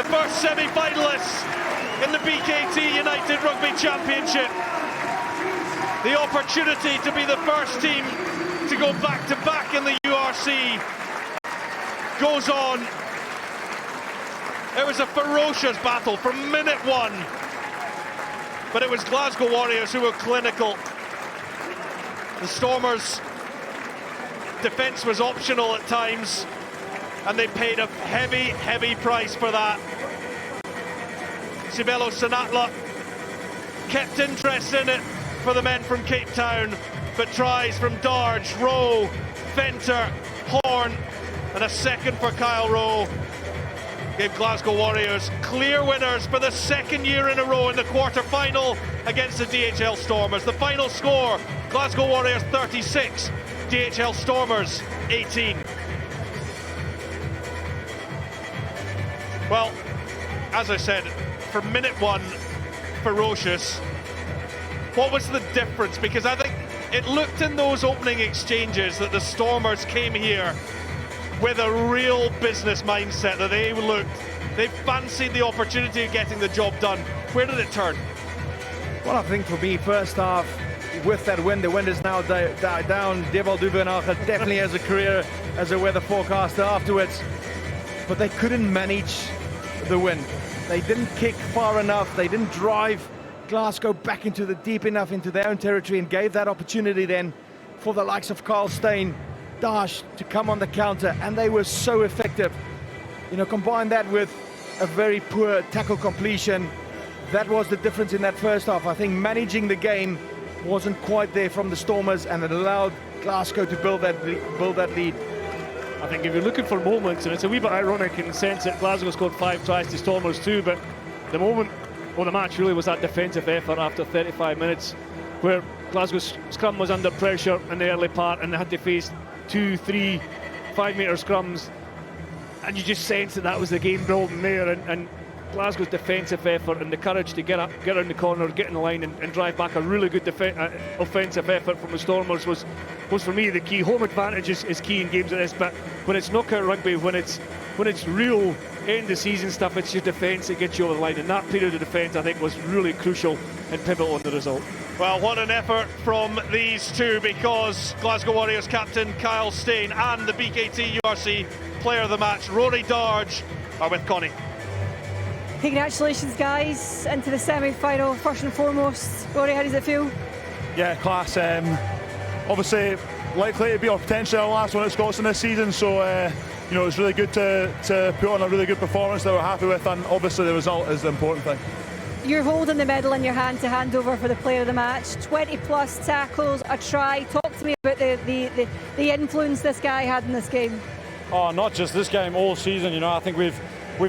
first semi-finalists in the BKT United Rugby Championship. The opportunity to be the first team to go back-to-back in the URC goes on. It was a ferocious battle from minute one, but it was Glasgow Warriors who were clinical. The Stormers' defence was optional at times, and they paid a heavy, heavy price for that. Sibelo Sanatla kept interest in it for the men from Cape Town, but tries from Darge, Rowe, Venter, Horn, and a second for Kyle Rowe gave Glasgow Warriors clear winners for the second year in a row in the quarter-final against the DHL Stormers. The final score, Glasgow Warriors 36, DHL Stormers 18. Well, as I said, from minute one, ferocious. What was the difference? Because I think it looked in those opening exchanges that the Stormers came here with a real business mindset, that they fancied the opportunity of getting the job done. Where did it turn? Well, I think for me, first half, with that wind, the wind is now down. Deval Duvenacher definitely has a career as a weather forecaster afterwards, but they couldn't manage the wind. They didn't kick far enough. They didn't drive Glasgow back into the deep enough into their own territory, and gave that opportunity then for the likes of Carl Steyn, Dash to come on the counter, and they were so effective. You know, combine that with a very poor tackle completion. That was the difference in that first half. I think managing the game wasn't quite there from the Stormers, and it allowed Glasgow to build that lead. I think if you're looking for moments, and it's a wee bit ironic in the sense that Glasgow scored 5 tries to Stormers 2, but the moment of the match really was that defensive effort after 35 minutes, where Glasgow's scrum was under pressure in the early part, and they had to face 2, 3, 5 metre scrums, and you just sense that was the game building there, and Glasgow's defensive effort and the courage to get up, get around the corner, get in the line and drive back a really good offensive effort from the Stormers was for me the key. Home advantage is key in games like this, but when it's knockout rugby, when it's real end of season stuff, it's your defence that gets you over the line, and that period of defence I think was really crucial and pivotal in the result. Well, what an effort from these two, because Glasgow Warriors captain Kyle Steyn and the BKT URC player of the match, Rory Darge, are with Connie. Congratulations, guys, into the semi-final. First and foremost, Rory, how does it feel? Yeah, class. Obviously, likely to be our potentially our last one at Scotland this season, so you know, it's really good to put on a really good performance that we're happy with, and obviously the result is the important thing. You're holding the medal in your hand to hand over for the player of the match. 20 plus tackles, a try. Talk to me about the influence this guy had in this game. Oh, not just this game, all season. You know, I think we've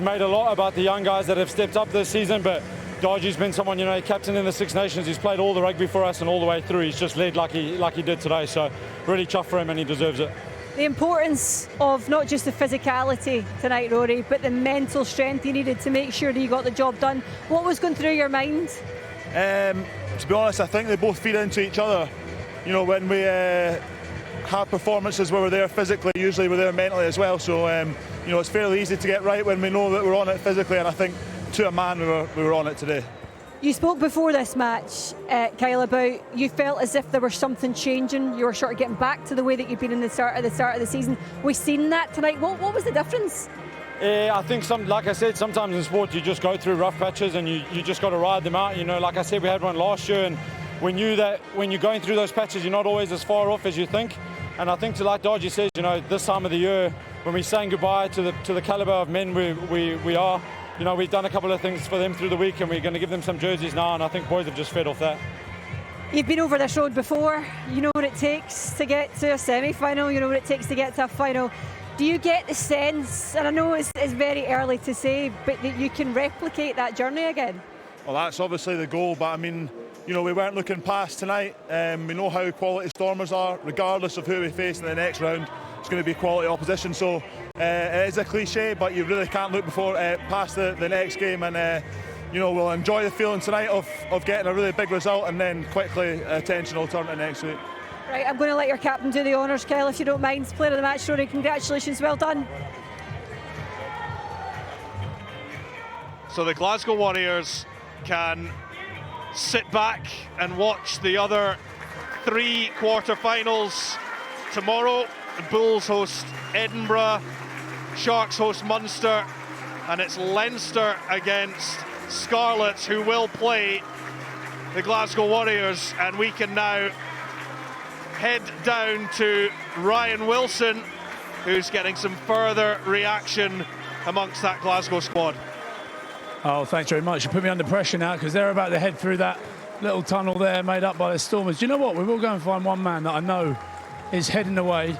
made a lot about the young guys that have stepped up this season, but Dargie's been someone, you know, captain in the Six Nations. He's played all the rugby for us and all the way through. He's just led like he did today, so really chuffed for him, and he deserves it. The importance of not just the physicality tonight, Rory, but the mental strength you needed to make sure that you got the job done. What was going through your mind? To be honest, I think they both feed into each other. You know, when we have performances where we're there physically, usually we're there mentally as well. So, you know, it's fairly easy to get right when we know that we're on it physically, and I think to a man we were on it today. You spoke before this match, Kyle, about you felt as if there was something changing. You were sort of getting back to the way that you've been in the start of the season. We've seen that tonight. What was the difference? I think like I said, sometimes in sport you just go through rough patches and you just got to ride them out. You know, like I said, we had one last year, and we knew that when you're going through those patches, you're not always as far off as you think. And I think, like Dargie says, you know, this time of the year, when we're saying goodbye to the calibre of men we are, you know, we've done a couple of things for them through the week, and we're going to give them some jerseys now, and I think boys have just fed off that. You've been over this road before. You know what it takes to get to a semi-final. You know what it takes to get to a final. Do you get the sense, and I know it's very early to say, but that you can replicate that journey again? Well, that's obviously the goal, but I mean, you know, we weren't looking past tonight. We know how quality Stormers are, regardless of who we face in the next round. It's going to be quality opposition, so it is a cliche, but you really can't look past the next game, and you know, we'll enjoy the feeling tonight of getting a really big result, and then quickly attention will turn to next week. Right, I'm going to let your captain do the honours, Kyle, if you don't mind. Player of the match, Rory, congratulations, well done. So the Glasgow Warriors can sit back and watch the other 3 quarter-finals tomorrow. The Bulls host Edinburgh, Sharks host Munster, and it's Leinster against Scarlets, who will play the Glasgow Warriors. And we can now head down to Ryan Wilson, who's getting some further reaction amongst that Glasgow squad. Oh, thanks very much. You put me under pressure now, because they're about to head through that little tunnel there made up by the Stormers. Do you know what? We will go and find one man that I know is heading away.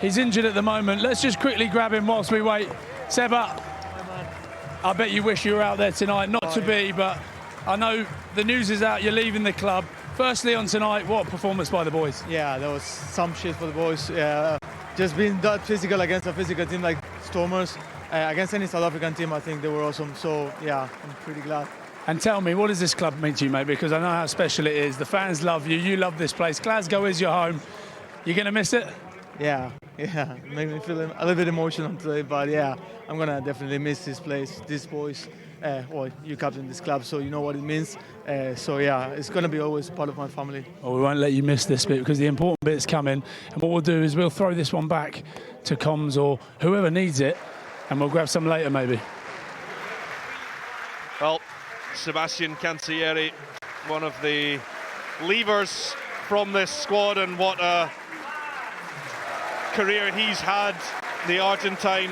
He's injured at the moment. Let's just quickly grab him whilst we wait. Seba, I bet you wish you were out there tonight. Not to be, but I know the news is out. You're leaving the club. Firstly, on tonight, what a performance by the boys. Yeah, that was some shit for the boys. Just being that physical against a physical team like Stormers, against any South African team, I think they were awesome. So, yeah, I'm pretty glad. And tell me, what does this club mean to you, mate? Because I know how special it is. The fans love you. You love this place. Glasgow is your home. You're going to miss it? Yeah. It made me feel a little bit emotional today. But, yeah, I'm going to definitely miss this place, these boys. Well, you captain this club, so you know what it means. So, yeah, it's going to be always part of my family. Well, we won't let you miss this bit, because the important bit's coming. And what we'll do is we'll throw this one back to comms or whoever needs it, and we'll grab some later, maybe. Well, Sebastian Cancellieri, one of the levers from this squad, and what a career he's had, the Argentine,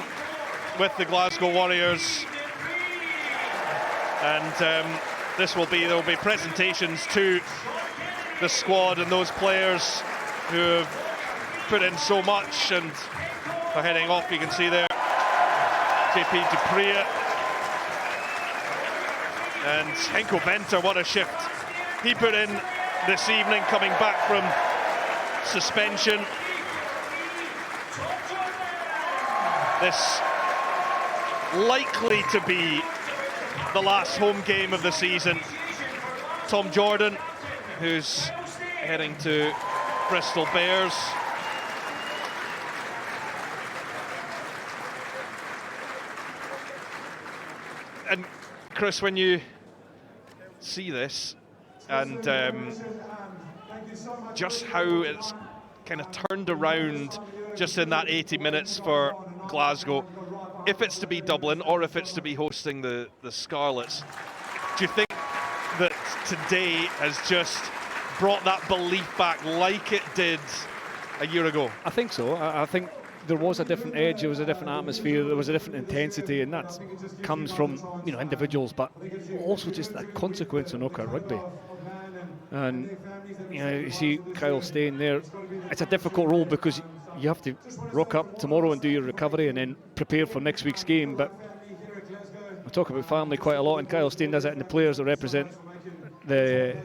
with the Glasgow Warriors. And there will be presentations to the squad and those players who have put in so much and are heading off. You can see there JP Dupree and Henko Venter. What a shift he put in this evening, coming back from suspension. This likely to be the last home game of the season. Tom Jordan, who's heading to Bristol Bears. And Chris, when you see this and just how it's kind of turned around just in that 80 minutes for Glasgow, if it's to be Dublin or if it's to be hosting the Scarlets, do you think that today has just brought that belief back like it did a year ago? I think so. I think there was a different edge, there was a different atmosphere, there was a different intensity, and that comes from individuals, but also just that consequence of knockout rugby. And you see Kyle Steyn there. It's a difficult role because you have to rock up tomorrow and do your recovery and then prepare for next week's game. But I talk about family quite a lot, and Kyle Steyn does it, and the players that represent the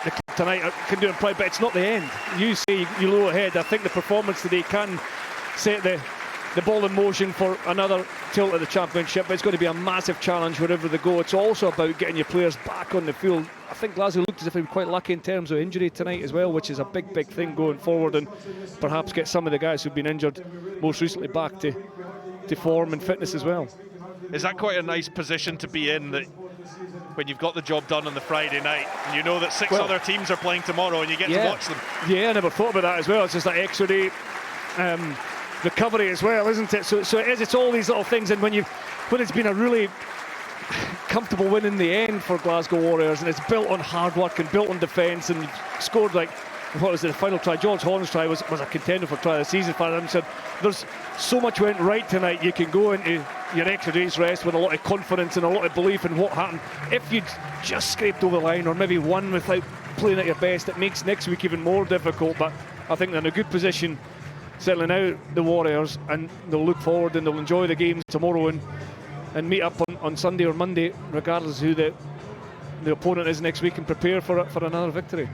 club tonight can do it proud, but it's not the end. You say you low ahead. I think the performance today can set the ball in motion for another tilt at the championship, but it's going to be a massive challenge wherever they go. It's also about getting your players back on the field. I think Glasgow looked as if they were quite lucky in terms of injury tonight as well, which is a big thing going forward, and perhaps get some of the guys who've been injured most recently back to form and fitness as well. Is that quite a nice position to be in, that when you've got the job done on the Friday night and you know that six other teams are playing tomorrow and you get to watch them? Yeah, I never thought about that as well. It's just that extra day recovery as well, isn't it? So it is. It's all these little things, and when it's been a really comfortable win in the end for Glasgow Warriors, and it's built on hard work and built on defence, and scored like, what was it, the final try? George Horn's try was a contender for try of the season for them. So there's so much went right tonight. You can go into your extra day's rest with a lot of confidence and a lot of belief in what happened. If you'd just scraped over the line or maybe won without playing at your best, it makes next week even more difficult. But I think they're in a good position, settling out the Warriors, and they'll look forward and they'll enjoy the games tomorrow and meet up on Sunday or Monday, regardless of who the opponent is next week, and prepare for another victory.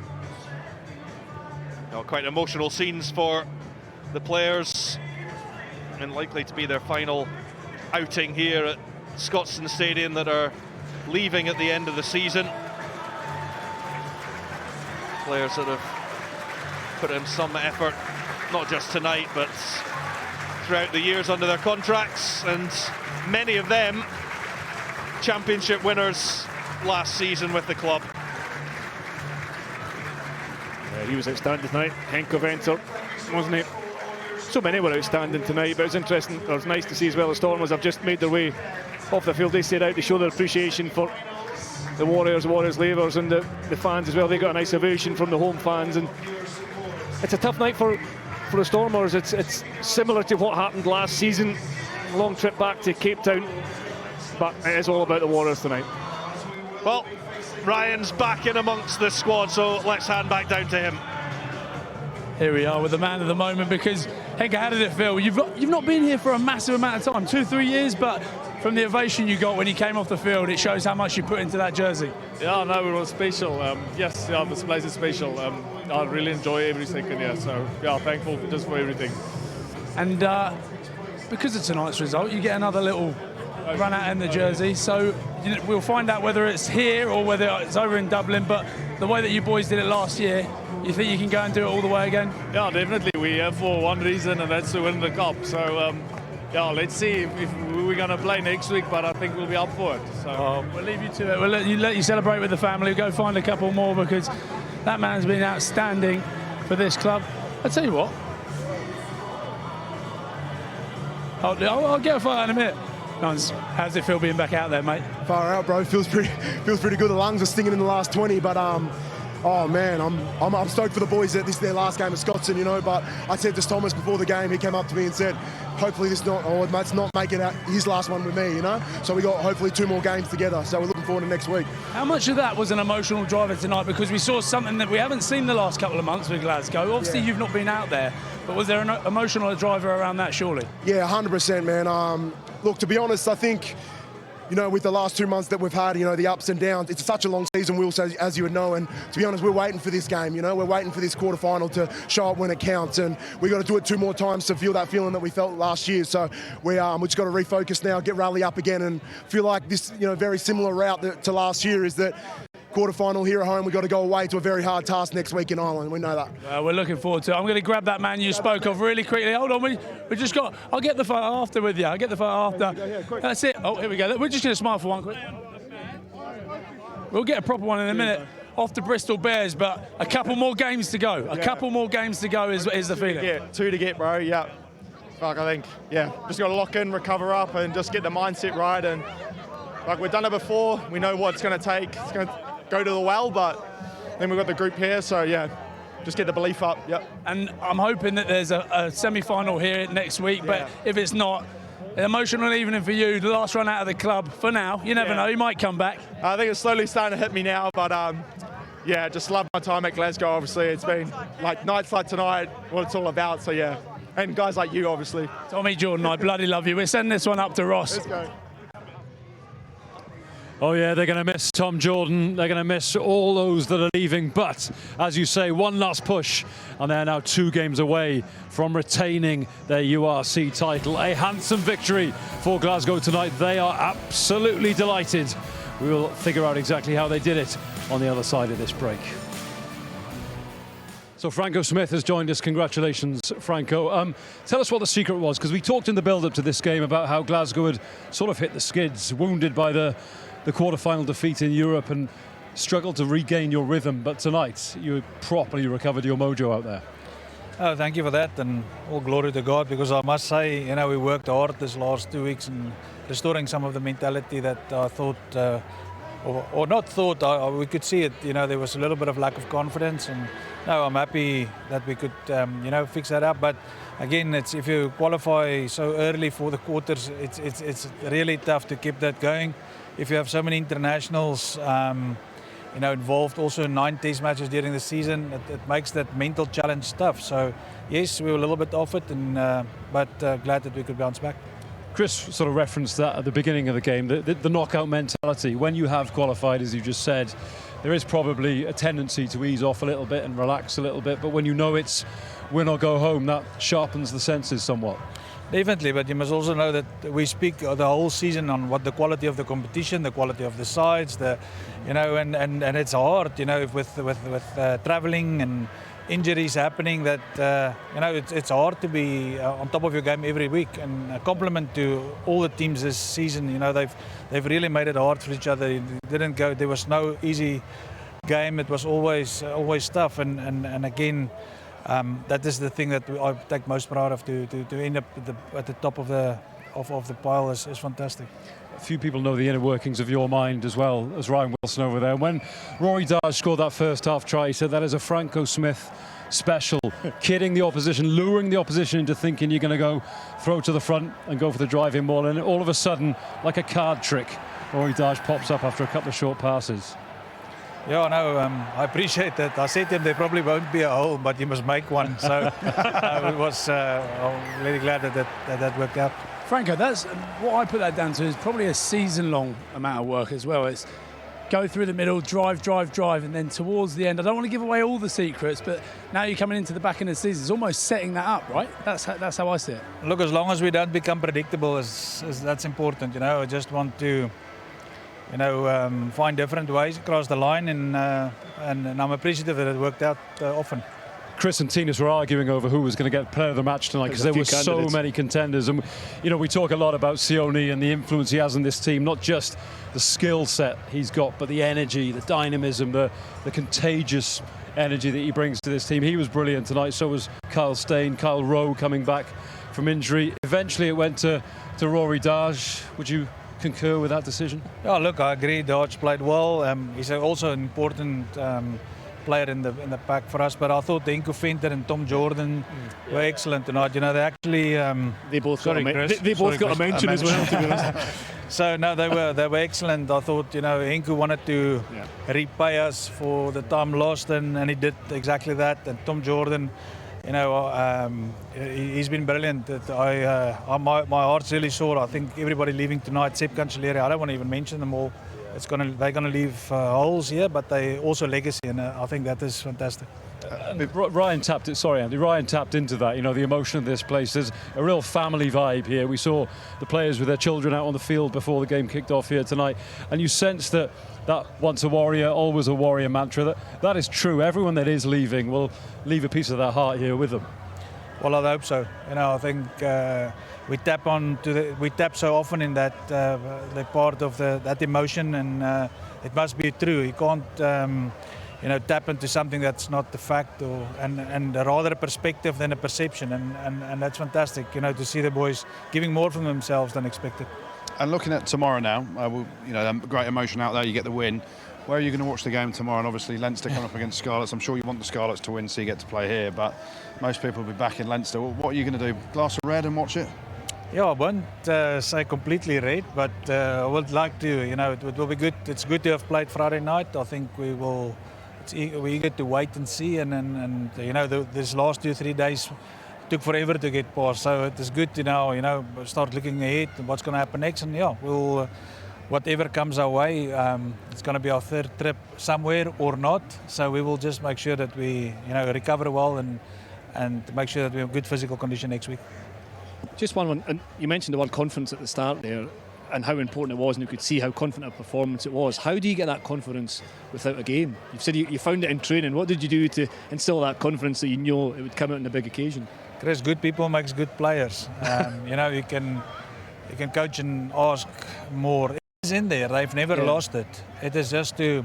Quite emotional scenes for the players, and likely to be their final outing here at Scotstoun Stadium, that are leaving at the end of the season. Players that have put in some effort, not just tonight, but throughout the years under their contracts, and many of them championship winners last season with the club. He was outstanding tonight. Henko Venter, wasn't he? So many were outstanding tonight, but it's interesting, or it's nice to see as well the Stormers have just made their way off the field. They stayed out to show their appreciation for the Warriors Labours, and the fans as well. They got a nice ovation from the home fans, and it's a tough night for the Stormers. It's similar to what happened last season, a long trip back to Cape Town, but it is all about the Warriors tonight. Well, Ryan's back in amongst the squad, so let's hand back down to him. Here we are with the man of the moment, because Henke, how did it feel? You've not been here for a massive amount of time, 2-3 years, but from the ovation you got when you came off the field, it shows how much you put into that jersey. Yeah, no, it was special. Yes, yeah, this place is special. I really enjoy every second here, so yeah, thankful just for everything. And because of tonight's result, you get another little run out in the jersey, so we'll find out whether it's here or whether it's over in Dublin, but the way that you boys did it last year, you think you can go and do it all the way again? Yeah, definitely. We're here for one reason, and that's to win the cup. So yeah, let's see if we're going to play next week, but I think we'll be up for it. So we'll leave you to it. We'll let you celebrate with the family. Go find a couple more, because that man's been outstanding for this club. I'll tell you what, I'll get a photo in a minute. How's it feel being back out there, mate? Far out, bro. Feels pretty good. The lungs are stinging in the last 20, but oh man, I'm stoked for the boys that this is their last game at Scotstoun, you know. But I said to Thomas before the game, he came up to me and said, hopefully let's not make it his last one with me, you know. So we got hopefully 2 more games together. So we're looking forward to next week. How much of that was an emotional driver tonight? Because we saw something that we haven't seen the last couple of months with Glasgow. Obviously, You've not been out there, but was there an emotional driver around that, surely? Yeah, 100%, man. Look, to be honest, I think, you know, with the last 2 months that we've had, you know, the ups and downs, it's such a long season, Will, as you would know, and to be honest, we're waiting for this game, you know, we're waiting for this quarterfinal to show up when it counts, and we've got to do it 2 more times to feel that feeling that we felt last year. So we just got to refocus now, get rally up again, and feel like this, you know, very similar route to last year is that quarterfinal here at home, we've got to go away to a very hard task next week in Ireland. We know that. We're looking forward to it. I'm going to grab that man you spoke of really quickly. Hold on, we just got. I'll get the photo after with you. I'll get the photo after. That's it. Oh, here we go. We're just going to smile for one quick. We'll get a proper one in a minute. Off to Bristol Bears, but a couple more games to go. A couple more games to go is the feeling. Yeah, 2 to get, bro. Yeah. Fuck, I think. Yeah, just got to lock in, recover up, and just get the mindset right. And like we've done it before, we know what it's going to take. It's going to go to the well, but then we've got the group here, so yeah, just get the belief up. Yep. And I'm hoping that there's a semi-final here next week, but if it's not, an emotional evening for you, the last run out of the club for now. You never know, you might come back. I think it's slowly starting to hit me now, but yeah, just love my time at Glasgow, obviously. It's been like nights like tonight, what it's all about, so yeah. And guys like you, obviously. Tommy Jordan, I bloody love you. We're sending this one up to Ross. Let's go. Oh yeah, they're going to miss Tom Jordan. They're going to miss all those that are leaving. But, as you say, one last push. And they're now 2 games away from retaining their URC title. A handsome victory for Glasgow tonight. They are absolutely delighted. We will figure out exactly how they did it on the other side of this break. So Franco Smith has joined us. Congratulations, Franco. Tell us what the secret was, because we talked in the build-up to this game about how Glasgow had sort of hit the skids, wounded by the quarter-final defeat in Europe and struggled to regain your rhythm. But tonight, you properly recovered your mojo out there. Thank you for that, and all glory to God, because I must say, you know, we worked hard this last 2 weeks in restoring some of the mentality that I thought, or not thought, we could see it, you know, there was a little bit of lack of confidence, and no, I'm happy that we could, you know, fix that up. But again, it's if you qualify so early for the quarters, it's really tough to keep that going. If you have so many internationals, you know, involved also in 9 test matches during the season, it makes that mental challenge tough. So yes, we were a little bit off it, and but glad that we could bounce back. Chris sort of referenced that at the beginning of the game, the knockout mentality. When you have qualified, as you just said, there is probably a tendency to ease off a little bit and relax a little bit, but when you know it's win or go home, that sharpens the senses somewhat. Definitely, but you must also know that we speak the whole season on what the quality of the competition, the quality of the sides, you know, and it's hard, you know, with traveling and injuries happening that it's hard to be on top of your game every week. And a compliment to all the teams this season. They've really made it hard for each other. It didn't go. There was no easy game. It was always tough. And again, that is the thing that I take most pride of. To end up at the top of the pile is fantastic. A few people know the inner workings of your mind as well as Ryan Wilson over there. When Rory Darge scored that first half try, he said that is a Franco Smith special, kidding the opposition, luring the opposition into thinking you're going to go throw to the front and go for the driving ball, and all of a sudden, like a card trick, Rory Darge pops up after a couple of short passes. Yeah, no, I appreciate that. I said to him there probably won't be a hole, but you must make one. So it was. I'm really glad that worked out. Franco, that's what I put that down to is probably a season-long amount of work as well. It's go through the middle, drive, and then towards the end. I don't want to give away all the secrets, but now you're coming into the back end of the season. It's almost setting that up, right? That's how I see it. Look, as long as we don't become predictable, that's important. I just want to, find different ways across the line, and I'm appreciative that it worked out often. Chris and Tinas were arguing over who was going to get player of the match tonight because there were so many contenders. And, we talk a lot about Sione and the influence he has on this team, not just the skill set he's got, but the energy, the dynamism, the contagious energy that he brings to this team. He was brilliant tonight. So was Kyle Steyn, Kyle Rowe coming back from injury. Eventually it went to Rory Darge. Would you concur with that decision? Yeah, look, I agree. Darge played well. He's also an important player in the pack for us, but I thought Henko Venter and Tom Jordan were excellent tonight. They actually they both got a mention as well, to be honest. So no, they were excellent. I thought Henko wanted to repay us for the time lost, and he did exactly that. And Tom Jordan, he's been brilliant. My heart's really sore. I think everybody leaving tonight, Sepp Cancelliere, I don't want to even mention them all. They're going to leave holes here, but they also legacy, and I think that is fantastic. Ryan tapped it. Sorry, Andy. Ryan tapped into that. The emotion of this place. There's a real family vibe here. We saw the players with their children out on the field before the game kicked off here tonight, and you sense that once a warrior, always a warrior mantra. That is true. Everyone that is leaving will leave a piece of their heart here with them. Well, I hope so. I think we tap so often in that the part of that emotion, and it must be true. You can't tap into something that's not the fact, and rather a perspective than a perception, and that's fantastic. To see the boys giving more from themselves than expected. And looking at tomorrow now, great emotion out there. You get the win. Where are you going to watch the game tomorrow? And obviously Leinster coming up against Scarlets. I'm sure you want the Scarlets to win so you get to play here, but most people will be back in Leinster. What are you going to do? Glass of red and watch it? Yeah, I won't say completely red, but I would like to. It will be good. It's good to have played Friday night. I think we will. We're eager to wait and see, and this last 2-3 days took forever to get past. So it is good to now start looking ahead and what's going to happen next, and we'll. Whatever comes our way, it's going to be our third trip somewhere or not. So we will just make sure that we, recover well and make sure that we have good physical condition next week. Just one, and you mentioned the word confidence at the start there, and how important it was, and you could see how confident a performance it was. How do you get that confidence without a game? You've said you found it in training. What did you do to instill that confidence that you know it would come out in a big occasion? Chris, good people makes good players. You can coach and ask more. In there, they've never lost it. It is just to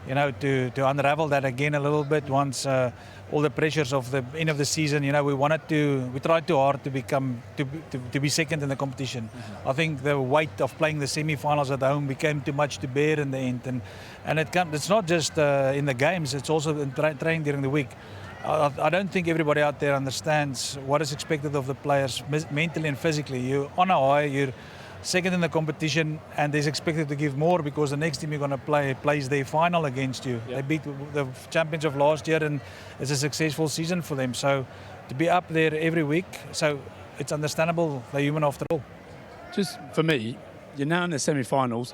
unravel that again a little bit once all the pressures of the end of the season. We tried too hard to be second in the competition. Mm-hmm. I think the weight of playing the semi-finals at home became too much to bear in the end, and it's not just in the games. It's also in training during the week. I don't think everybody out there understands what is expected of the players mentally and physically. You're on a high. You're second in the competition, and they're expected to give more because the next team you're going to play plays their final against you. Yep. They beat the champions of last year, and it's a successful season for them. So to be up there every week, so it's understandable. They're human after all. Just for me, you're now in the semi-finals.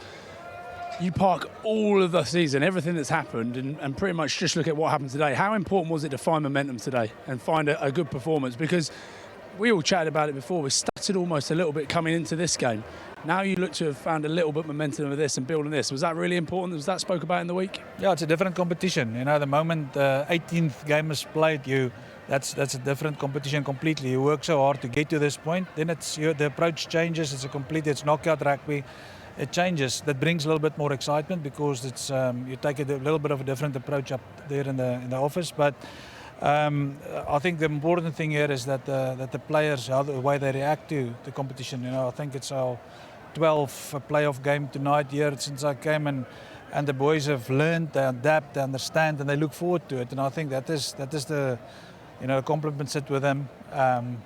You park all of the season, everything that's happened, and pretty much just look at what happened today. How important was it to find momentum today and find a good performance? Because we all chatted about it before. We stuttered almost a little bit coming into this game. Now you look to have found a little bit of momentum of this and building this. Was that really important? Was that spoke about in the week? Yeah, it's a different competition. You know, the moment 18th game is played, that's a different competition completely. You work so hard to get to this point, then the approach changes. It's knockout rugby. It changes. That brings a little bit more excitement because it's you take a little bit of a different approach up there in the office. But I think the important thing here is that the players, the way they react to the competition. You know, I think it's our 12th playoff game tonight here since I came, and the boys have learned, they adapt, they understand, and they look forward to it. And I think that is the, you know, compliments it with them.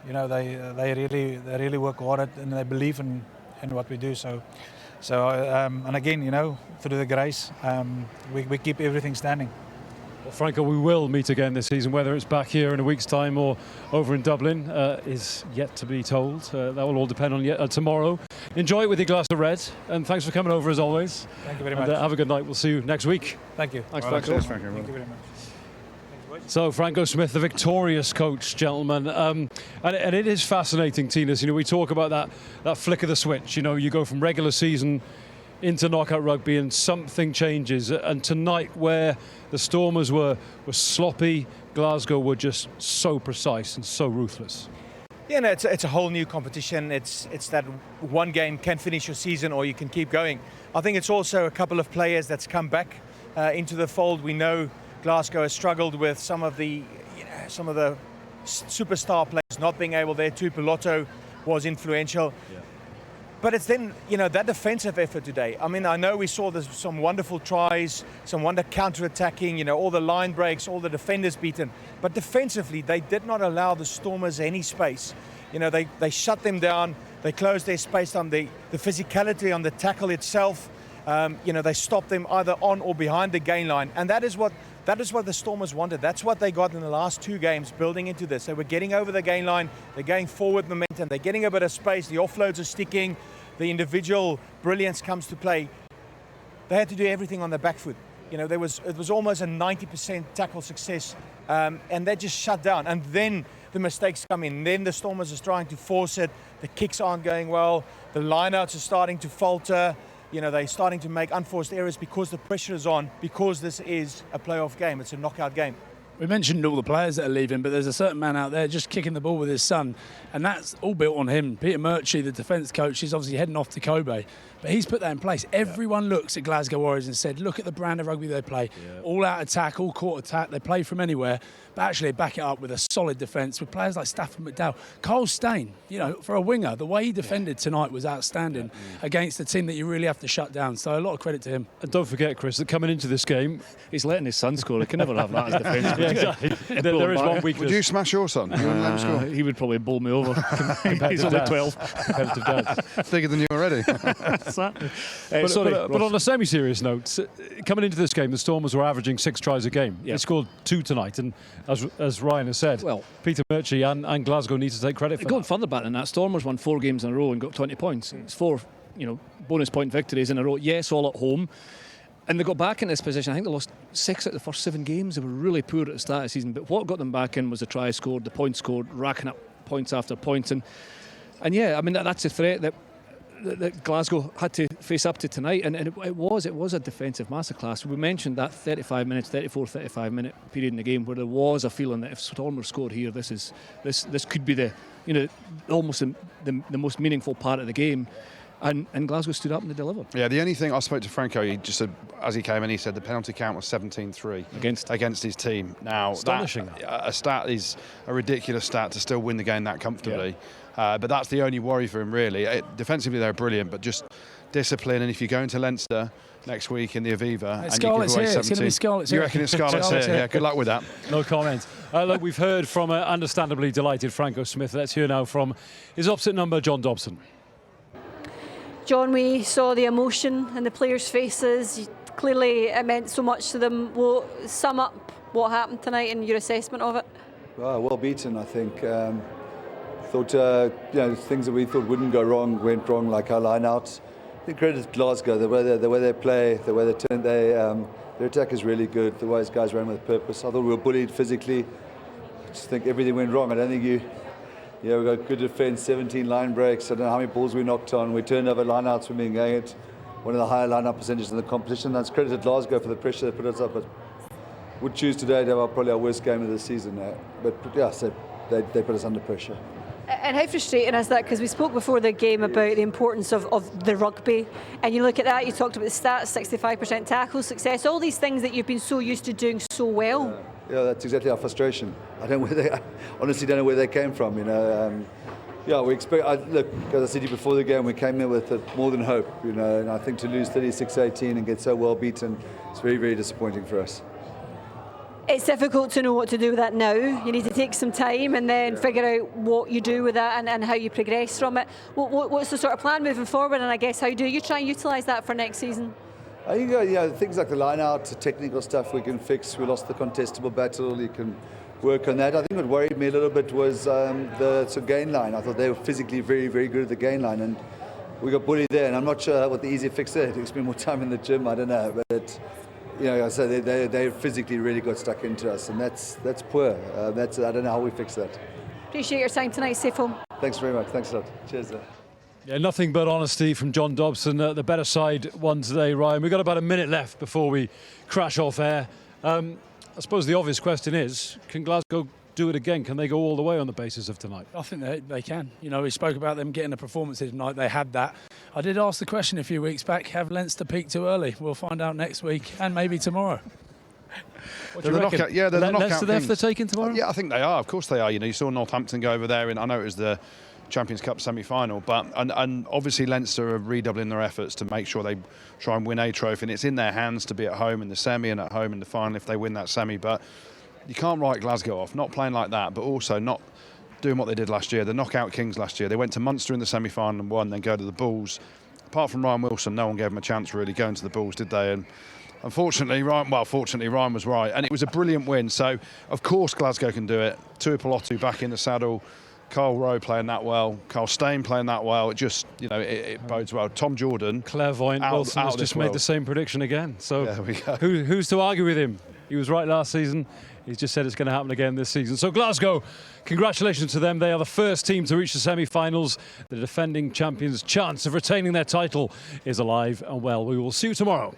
You know, they really work hard and they believe in what we do. So and again, you know, through the grace, we keep everything standing. Well, Franco, we will meet again this season. Whether it's back here in a week's time or over in Dublin is yet to be told. That will all depend on tomorrow. Enjoy it with your glass of red, and thanks for coming over as always. Thank you very much. Have a good night. We'll see you next week. Thank you. Thanks, Franco. Thank you very much. So Franco Smith, the victorious coach, gentlemen, and it is fascinating, Tinas. You know, we talk about that flick of the switch. You know, you go from regular season into knockout rugby and something changes. And tonight, where the Stormers were sloppy, Glasgow were just so precise and so ruthless. Yeah, no, it's a whole new competition. It's that one game can finish your season or you can keep going. I think it's also a couple of players that's come back into the fold. We know Glasgow has struggled with some of the superstar players not being able there. Tupilotto was influential. Yeah. But it's then, you know, that defensive effort today. I mean, I know we saw some wonderful tries, some wonder counter-attacking, you know, all the line breaks, all the defenders beaten. But defensively, they did not allow the Stormers any space. You know, they shut them down, they closed their space on the physicality on the tackle itself. You know, they stopped them either on or behind the gain line. And that is what the Stormers wanted. That's what they got in the last two games, building into this. They were getting over the gain line, they're going forward momentum, they're getting a bit of space, the offloads are sticking, the individual brilliance comes to play. They had to do everything on the back foot. You know, it was almost a 90% tackle success, and they just shut down. And then the mistakes come in. Then the Stormers are trying to force it. The kicks aren't going well. The lineouts are starting to falter. You know, they're starting to make unforced errors because the pressure is on, because this is a playoff game. It's a knockout game. We mentioned all the players that are leaving, but there's a certain man out there just kicking the ball with his son, and that's all built on him. Peter Murchie, the defence coach, he's obviously heading off to Kobe, but he's put that in place. Everyone looks at Glasgow Warriors and said, look at the brand of rugby they play. All out attack, all court attack, they play from anywhere, but actually back it up with a solid defence with players like Stafford McDowell. Cole Stain, you know, for a winger, the way he defended tonight was outstanding against a team that you really have to shut down. So a lot of credit to him. And don't forget, Chris, that coming into this game, he's letting his son score. He can never have that as defence. Yeah, exactly. There is one weakness. Would you smash your son? You wouldn't let him score? He would probably bowl me over. He's only 12. Competitive dads. Bigger than you already. Exactly. But on a semi-serious note, coming into this game, the Stormers were averaging 6 tries a game. They scored 2 tonight, and as Ryan has said, Peter Murchie and Glasgow need to take credit for going that. further back than that, Stormers won 4 games in a row and got 20 points. It's 4, you know, bonus point victories in a row. Yes, all at home. And they got back in this position. I think they lost 6 out of the first 7 games. They were really poor at the start of the season. But what got them back in was the try scored, the points scored, racking up points after points. And yeah, I mean, that's a threat that Glasgow had to face up to tonight. And it was a defensive masterclass. We mentioned that 35-minute period in the game where there was a feeling that if Stormers scored here, this could be almost the most meaningful part of the game. And Glasgow stood up and they delivered. Yeah, the only thing I spoke to Franco, he just said, as he came in, he said the penalty count was 17-3 against his team. Now, astonishing. A stat is a ridiculous stat to still win the game that comfortably. Yeah. But that's the only worry for him, really. Defensively, they're brilliant, but just discipline. And if you go into Leinster next week in the Aviva and Scarlet's you give away here. 17, It's going to be Scarlet's you here. reckon it's Scarlet's here? Yeah, good luck with that. No comment. Look, we've heard from understandably delighted Franco Smith. Let's hear now from his opposite number, John Dobson. John, we saw the emotion in the players' faces. Clearly it meant so much to them. Will sum up what happened tonight and your assessment of it? Well beaten, I think. Thought things that we thought wouldn't go wrong went wrong, like our line-outs. I think credit to Glasgow, the way they play, the way they turn. Their attack is really good. The way these guys ran with purpose. I thought we were bullied physically. I just think everything went wrong. I don't think Yeah, we got good defence, 17 line breaks. I don't know how many balls we knocked on. We turned over line-outs from being going at one of the higher line-out percentages in the competition. That's credited Glasgow for the pressure they put us up. But would choose today to have probably our worst game of the season. But yeah, so they put us under pressure. And how frustrating is that? Because we spoke before the game about the importance of the rugby, and you look at that, you talked about the stats, 65% tackle success, all these things that you've been so used to doing so well. Yeah, that's exactly our frustration. I honestly don't know where they came from. Yeah, we expect. Look, as I said to you before the game, we came in with more than hope. And I think to lose 36-18 and get so well beaten, it's very, very disappointing for us. It's difficult to know what to do with that now. You need to take some time and then figure out what you do with that and how you progress from it. What's the sort of plan moving forward, and I guess how do you try and utilise that for next season? I think things like the line-out, technical stuff we can fix. We lost the contestable battle. You can work on that. I think what worried me a little bit was the gain line. I thought they were physically very, very good at the gain line, and we got bullied there. And I'm not sure what the easy fix is. It spend more time in the gym. I don't know, but. So they physically really got stuck into us, and that's poor. I don't know how we fix that. Appreciate your time tonight. Safe home. Thanks very much. Thanks a lot. Cheers. Yeah, nothing but honesty from John Dobson. The better side won today, Ryan. We've got about a minute left before we crash off air. I suppose the obvious question is, can Glasgow do it again? Can they go all the way on the basis of tonight? I think they can. We spoke about them getting a performance tonight. They had that. I did ask the question a few weeks back, have Leinster peak too early? We'll find out next week and maybe tomorrow. What do you reckon? They're the knockout Leinster there for the kings. taking tomorrow? Yeah, I think they are. Of course they are. You saw Northampton go over there, and I know it was the Champions Cup semi-final, but and obviously Leinster are redoubling their efforts to make sure they try and win a trophy, and it's in their hands to be at home in the semi and at home in the final if they win that semi. But you can't write Glasgow off, not playing like that, but also not doing what they did last year. The knockout kings last year. They went to Munster in the semi-final and won, then go to the Bulls. Apart from Ryan Wilson, no one gave them a chance really going to the Bulls, did they? And unfortunately, Ryan was right. And it was a brilliant win. So, of course, Glasgow can do it. Tuipulotu back in the saddle. Carl Rowe playing that well. Carl Steyn playing that well. It just, it bodes well. Tom Jordan. Clairvoyant Wilson has just made the same prediction again. So there we go. Who's to argue with him? He was right last season. He's just said it's going to happen again this season. So Glasgow, congratulations to them. They are the first team to reach the semi-finals. The defending champions' chance of retaining their title is alive and well. We will see you tomorrow.